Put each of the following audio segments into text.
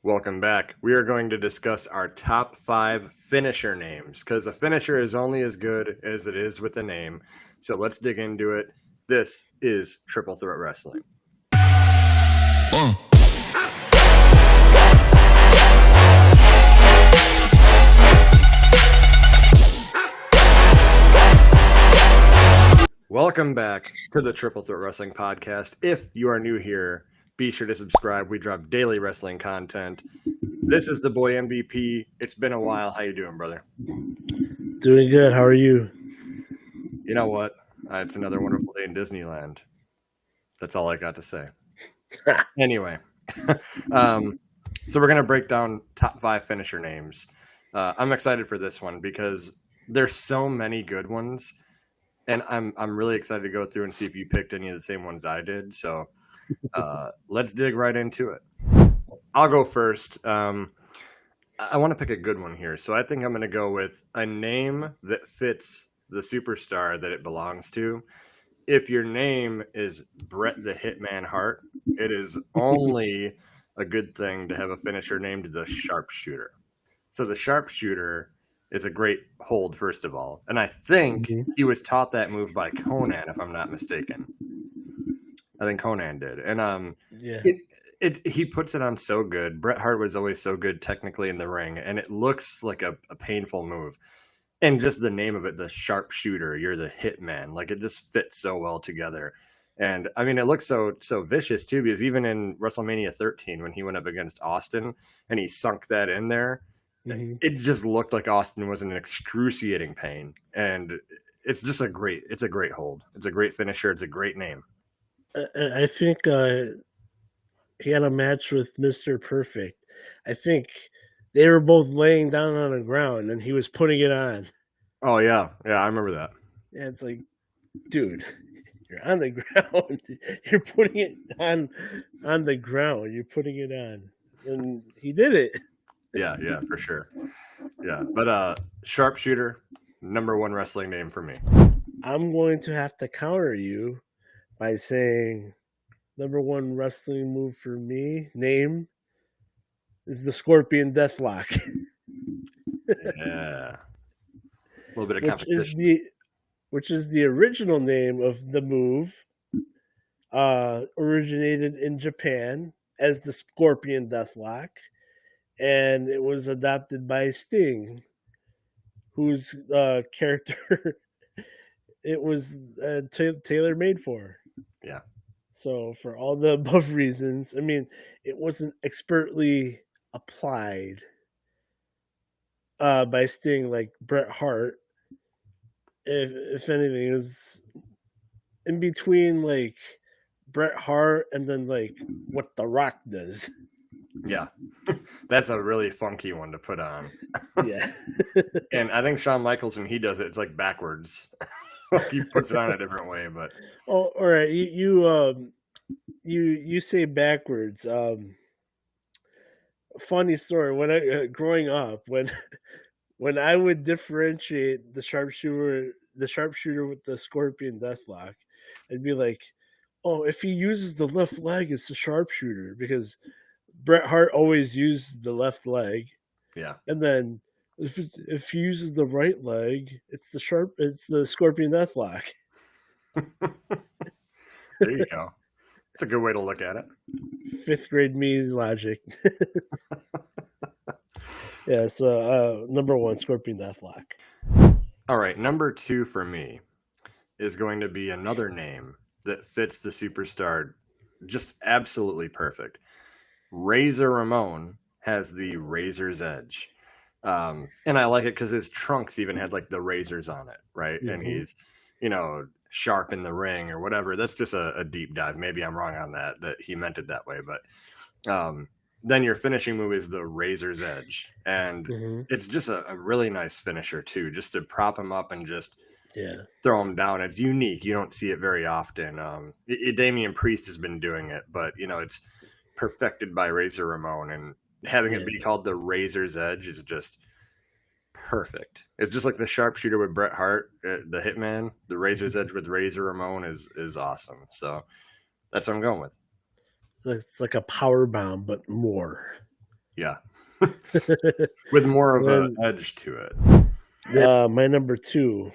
Welcome back. We are going to discuss our top 5 finisher names because a finisher is only as good as it is with the name. So let's dig into it. This is Triple Threat Wrestling. Welcome back to the Triple Threat Wrestling Podcast. If you are new here, be sure to subscribe. We drop daily wrestling content. This is the boy MVP. It's been a while. How you doing, brother? Doing good. How are you? You know what? It's another wonderful day in Disneyland. That's all I got to say. Anyway, so we're gonna break down top 5 finisher names. I'm excited for this one because there's so many good ones, and I'm really excited to go through and see if you picked any of the same ones I did. So let's dig right into it. I'll go first. I want to pick a good one here, so I think I'm going to go with a name that fits the superstar that it belongs to. If your name is Bret the Hitman Hart, it is only a good thing to have a finisher named the Sharpshooter. So the Sharpshooter is a great hold, first of all, and I think he was taught that move by Conan, if I'm not mistaken. I think Conan did, and he puts it on so good. Bret Hart was always so good technically in the ring, and it looks like a painful move. And just the name of it, the Sharpshooter, you're the hitman. Like, it just fits so well together. And I mean, it looks so vicious too, because even in WrestleMania 13, when he went up against Austin and he sunk that in there, it just looked like Austin was in excruciating pain. And it's just a great hold. It's a great finisher. It's a great name. I think he had a match with Mr. Perfect. I think they were both laying down on the ground and he was putting it on. Oh, yeah. Yeah, I remember that. Yeah, it's like, dude, you're on the ground. You're putting it on the ground. You're putting it on. And he did it. Yeah, for sure. Yeah, but Sharpshooter, number 1 wrestling name for me. I'm going to have to counter you by saying number 1 wrestling move for me, name, is the Scorpion Deathlock. Yeah. A little bit of competition. Which is the original name of the move, originated in Japan as the Scorpion Deathlock, and it was adopted by Sting, whose character it was tailor-made for. Yeah. So for all the above reasons, I mean, it wasn't expertly applied by Sting like Bret Hart. If anything, it was in between like Bret Hart and then like what The Rock does. Yeah, that's a really funky one to put on. Yeah. And I think Shawn Michaels, when he does it, it's like backwards. He puts it on a different way, but all right, you say backwards. Funny story. When I growing up, when I would differentiate the sharpshooter with the Scorpion Deathlock, I'd be like, oh, if he uses the left leg, it's the sharpshooter, because Bret Hart always used the left leg. Yeah. And then if he uses the right leg, it's the Scorpion Deathlock. There you go. It's a good way to look at it. 5th grade me logic. Yeah, so number 1, Scorpion Deathlock. All right, number 2 for me is going to be another name that fits the superstar just absolutely perfect. Razor Ramon has the Razor's Edge. And I like it because his trunks even had like the razors on it, right? Mm-hmm. And he's, sharp in the ring or whatever. That's just a deep dive. Maybe I'm wrong on that he meant it that way. But then your finishing move is the Razor's Edge. And it's just a really nice finisher too, just to prop him up and just throw him down. It's unique. You don't see it very often. Damian Priest has been doing it, but, it's perfected by Razor Ramon. And having it be called the Razor's Edge is just perfect. It's just like the Sharpshooter with Bret Hart, the Hitman. The Razor's Edge with Razor Ramon is awesome. So that's what I'm going with. It's like a power bomb, but more. Yeah. With more of a Then edge to it. my number 2.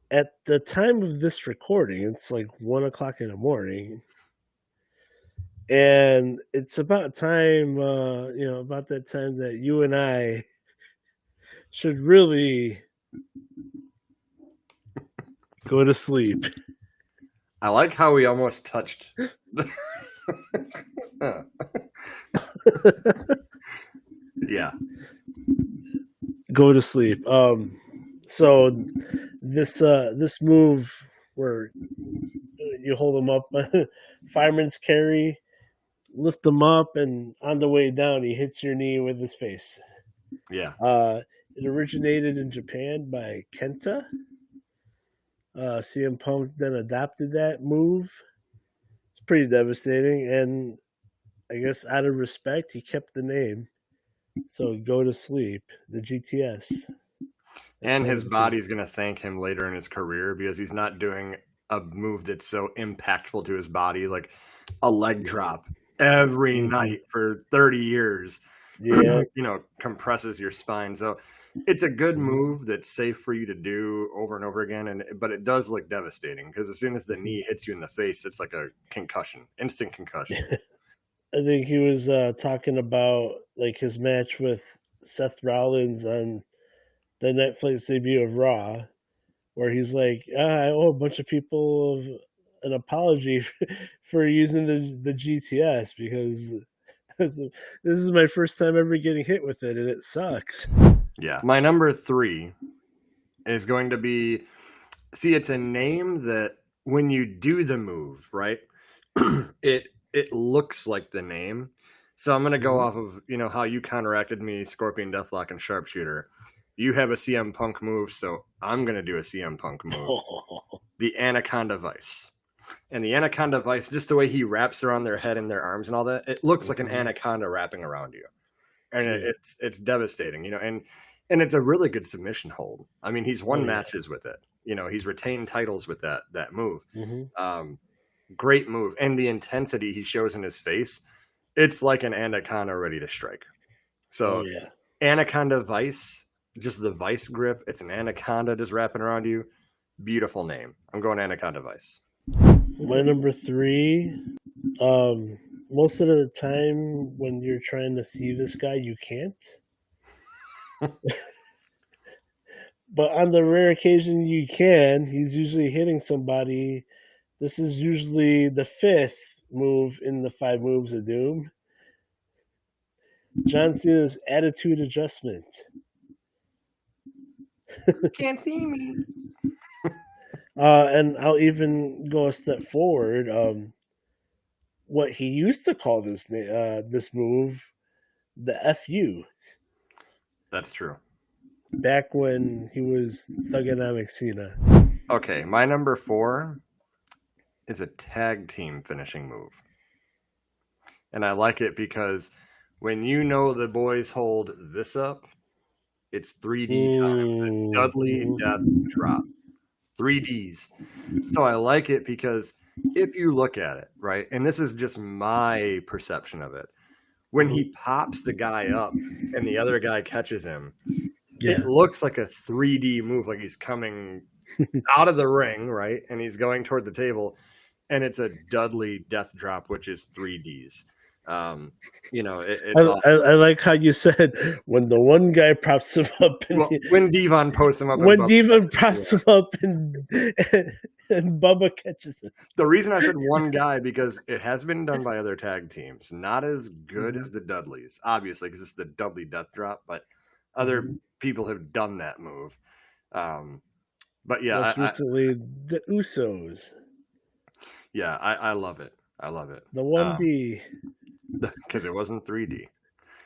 At the time of this recording, it's like 1 o'clock in the morning, and it's about time, about that time that you and I should really go to sleep. I like how we almost touched. Yeah. Go to sleep. So this move where you hold them up, fireman's carry, lift them up, and on the way down, he hits your knee with his face. Yeah. It originated in Japan by Kenta. CM Punk then adopted that move. It's pretty devastating, and I guess out of respect, he kept the name. So go to sleep, the GTS. That's And my his number 2. body's going to thank him later in his career because he's not doing a move that's so impactful to his body, like a leg drop every night for 30 years. Yeah. Compresses your spine. So it's a good move that's safe for you to do over and over again. But it does look devastating because as soon as the knee hits you in the face, it's like a concussion, instant concussion. I think he was talking about like his match with Seth Rollins on the Netflix debut of Raw, where he's like, I owe a bunch of people an apology for using the GTS because this is my first time ever getting hit with it, and it sucks. Yeah. My number 3 is going to be, it's a name that when you do the move, right, it looks like the name. So I'm going to go off of, how you counteracted me, Scorpion Deathlock and Sharpshooter. You have a CM Punk move, so I'm going to do a CM Punk move. The Anaconda Vice. And the Anaconda Vice, just the way he wraps around their head and their arms and all that, it looks like an anaconda wrapping around you. And it's devastating, and it's a really good submission hold. I mean, he's won matches with it. He's retained titles with that move. Great move. And the intensity he shows in his face, it's like an anaconda ready to strike. So Anaconda Vice, just the vice grip. It's an anaconda just wrapping around you. Beautiful name. I'm going Anaconda Vice. My number 3, most of the time when you're trying to see this guy, you can't. But on the rare occasion you can, he's usually hitting somebody. This is usually the 5th move in the 5 moves of doom. John Cena's attitude adjustment. Can't see me. And I'll even go a step forward. What he used to call this move, the FU. That's true. Back when he was Thugonomic Cena. Okay, my number 4 is a tag team finishing move. And I like it because when the boys hold this up, it's 3D time. The Dudley Death Drop. 3Ds. So I like it because if you look at it, right, and this is just my perception of it, when he pops the guy up and the other guy catches him, it looks like a 3D move, like he's coming out of the ring, right, and he's going toward the table, and it's a Dudley Death Drop, which is 3Ds. It's I like how you said when the one guy props him up, and when Devon posts him up, when Devon props him up, and Bubba catches it. The reason I said one guy because it has been done by other tag teams, not as good as the Dudleys, obviously, because it's the Dudley Death Drop, but other people have done that move. But yeah, most recently the Usos. Yeah, I love it. I love it. The 1D. Because it wasn't 3D.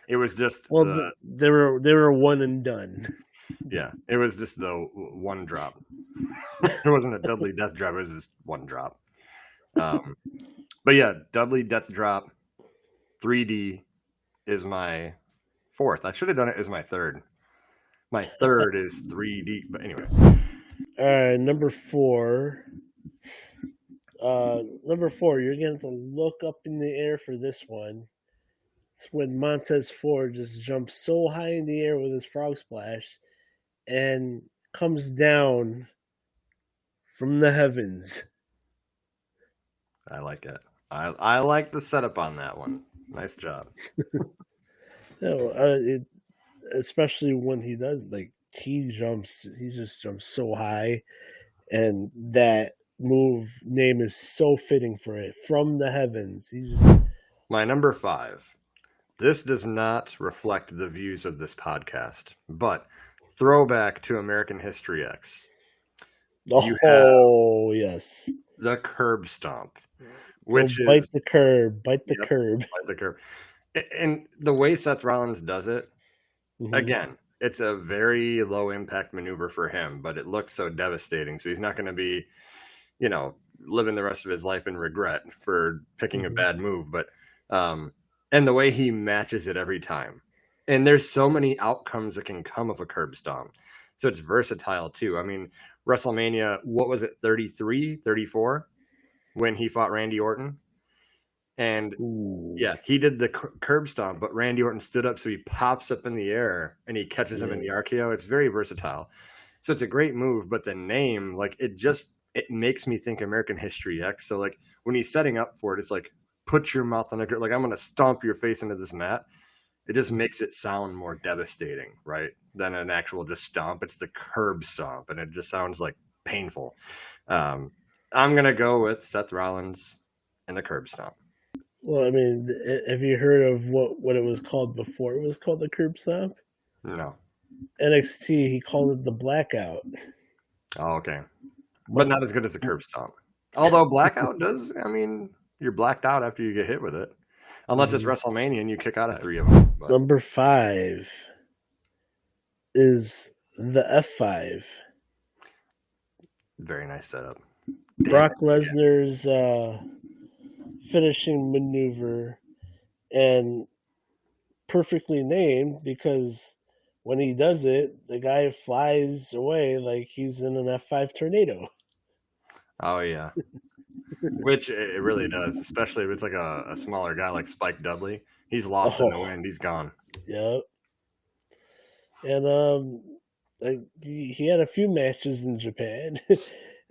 It was just they were one and done. Yeah, it was just the one drop. It wasn't a Dudley Death Drop. It was just one drop. But yeah, Dudley Death Drop 3D is my 4th. I should have done it as my 3rd. My 3rd is 3D. But anyway. All right, number 4. Number 4, you're going to have to look up in the air for this one. It's when Montez Ford just jumps so high in the air with his frog splash and comes down from the heavens. I like it. I like the setup on that one. Nice job. It, especially when he does, like, he just jumps so high, and that move name is so fitting for it. From the heavens. He just My number 5. This does not reflect the views of this podcast, but throwback to American History X. You have oh yes. the curb stomp, Go which bite is the curb, bite the yep, curb. like the curb. And the way Seth Rollins does it, Hmm. again, it's a very low impact maneuver for him, but it looks so devastating. So he's not going to be, living the rest of his life in regret for picking a Hmm. bad move. But and the way he matches it every time, and there's so many outcomes that can come of a curb stomp. So it's versatile too. I mean, WrestleMania, what was it, 33, 34, when he fought Randy Orton? And Ooh, yeah, he did the curb stomp, but Randy Orton stood up, so he pops up in the air and he catches him in the yeah. RKO. It's very versatile. So it's a great move, but the name, like, it makes me think American History X. So like when he's setting up for it, it's like put your mouth on a like I'm gonna stomp your face into this mat. It just makes it sound more devastating, right? Than an actual just stomp. It's the curb stomp, and it just sounds like painful. Um, I'm gonna go with Seth Rollins and the curb stomp. Well, I mean, have you heard of what it was called before? It was called the curb stomp. No. NXT, he called it the blackout. Oh, okay. But But not as good as the curb stomp. Although blackout does, I mean, you're blacked out after you get hit with it. Unless it's mhm. WrestleMania and you kick out of 3 of them. But Number 5 is the F5. very nice setup. Damn Brock it. Lesnar's finishing maneuver, and perfectly named because when he does it, the guy flies away like he's in an F5 tornado. Oh, yeah. Which it really does, especially if it's like a smaller guy like Spike Dudley. He's lost in the Oh, wind. He's gone. yep. And like he had a few matches in Japan.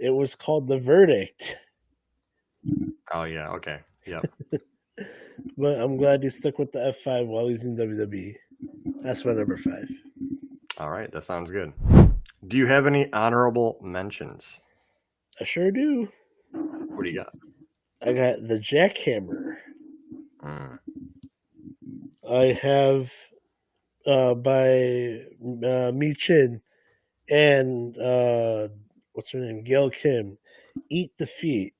It was called The Verdict, Oh, yeah. Okay. Yep. but I'm glad he stuck with the F5 while he's in WWE. That's my number 5. All right. That sounds good. Do you have any honorable mentions? I sure do. What do you got? I got the Jackhammer. Mm, I have by Mi Chin and what's her name, Gail Kim. Eat the Feet.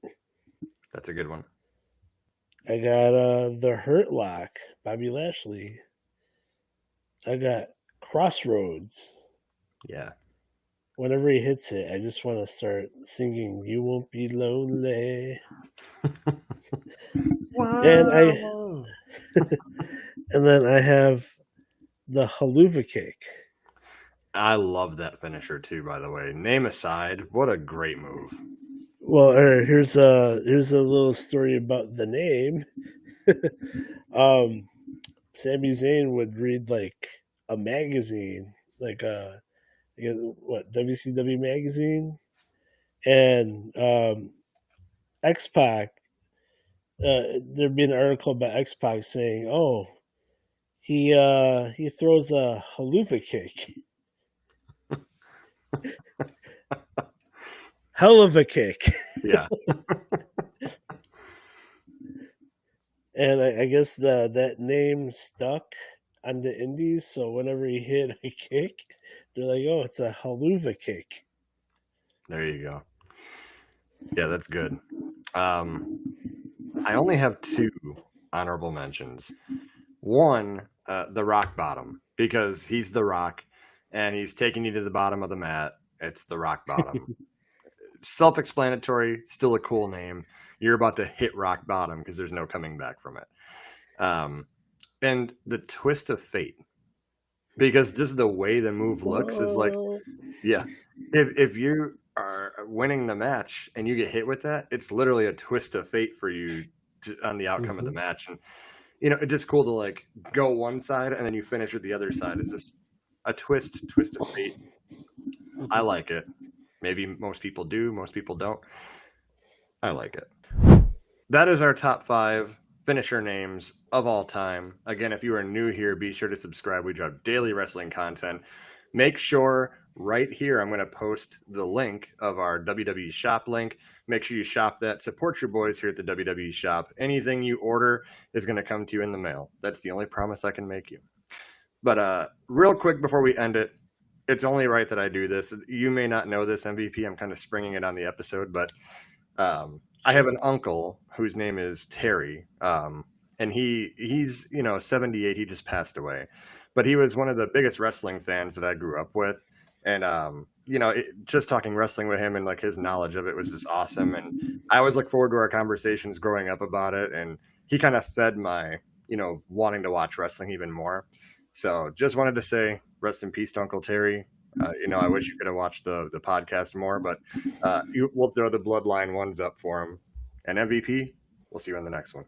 that's a good one. I got the Hurt Lock, Bobby Lashley. I got Crossroads. Yeah. Whenever he hits it, I just want to start singing "You Won't Be Lonely." And I Whoa. and then I have the Haluva Kick. I love that finisher too, by the way. Name aside, what a great move. Well, here's a little story about the name. um, Sami Zayn would read like a magazine, like I guess, what, WCW magazine, and X Pac. There'd be an article about X Pac saying, "Oh, he throws a haluva kick, hell of a kick," Yeah. and I guess that name stuck on the Indies. So whenever he hit a kick, they're like, "Oh, it's a haluva kick." There you go. Yeah, that's good. Um, I only have 2 honorable mentions. One, the rock bottom, because he's the rock and he's taking you to the bottom of the mat. It's the rock bottom. Self explanatory, still a cool name. You're about to hit rock bottom because there's no coming back from it. Um, and the twist of fate, because just the way the move looks is like, Whoa. yeah, if you are winning the match and you get hit with that, it's literally a twist of fate for you on the outcome of the Mhm. match. And it's just cool to like go one side and then you finish with the other side. It's just a twist of fate. I like it. Maybe most people do, most people don't. I like it. That is our top 5 finisher names of all time. Again, if you are new here, be sure to subscribe. We drop daily wrestling content. Make sure right here I'm going to post the link of our WWE shop link. Make sure you shop that. Support your boys here at the WWE shop. Anything you order is going to come to you in the mail. That's the only promise I can make you. But real quick before we end it, it's only right that I do this. You may not know this, MVP. I'm kind of springing it on the episode, but I have an uncle whose name is Terry, and he's 78. He just passed away, but he was one of the biggest wrestling fans that I grew up with, and just talking wrestling with him and like his knowledge of it was just awesome. And I always look forward to our conversations growing up about it, and he kind of fed my wanting to watch wrestling even more. So just wanted to say rest in peace to Uncle Terry. I wish you could have watched the podcast more, but we'll throw the bloodline ones up for him. And MVP, we'll see you in the next one.